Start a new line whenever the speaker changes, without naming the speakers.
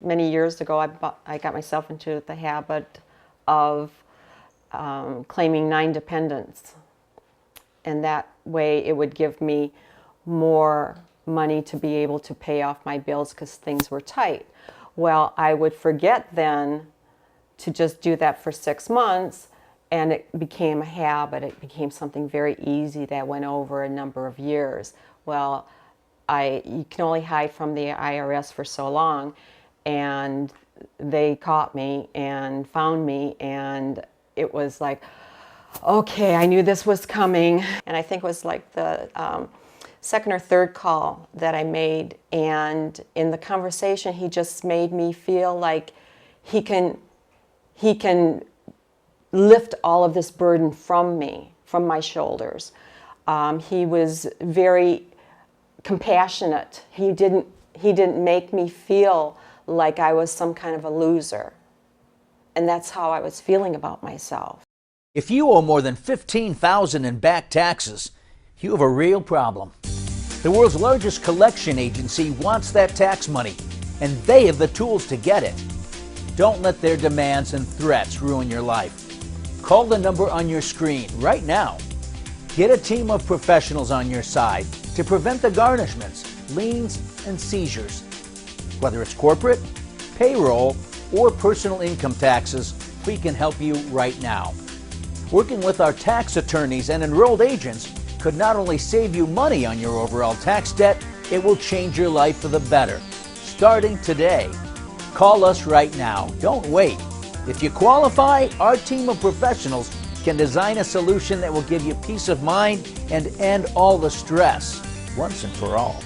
Many years ago, I got myself into the habit of claiming 9 dependents, and that way it would give me more money to be able to pay off my bills because things were tight. Well, I would forget then to just do that for 6 months, and it became a habit. It became something very easy that went over a number of years. Well, you can only hide from the IRS for so long, and they caught me and found me, and it was like, okay, I knew this was coming. And I think it was like the second or third call that I made, and in the conversation he just made me feel like he can lift all of this burden from me, from my shoulders. He was very compassionate. He didn't make me feel like I was some kind of a loser. And that's how I was feeling about myself.
If you owe more than $15,000 in back taxes, you have a real problem. The world's largest collection agency wants that tax money, and they have the tools to get it. Don't let their demands and threats ruin your life. Call the number on your screen right now. Get a team of professionals on your side to prevent the garnishments, liens, and seizures. Whether it's corporate, payroll, or personal income taxes, we can help you right now. Working with our tax attorneys and enrolled agents could not only save you money on your overall tax debt, it will change your life for the better, starting today. Call us right now. Don't wait. If you qualify, our team of professionals can design a solution that will give you peace of mind and end all the stress once and for all.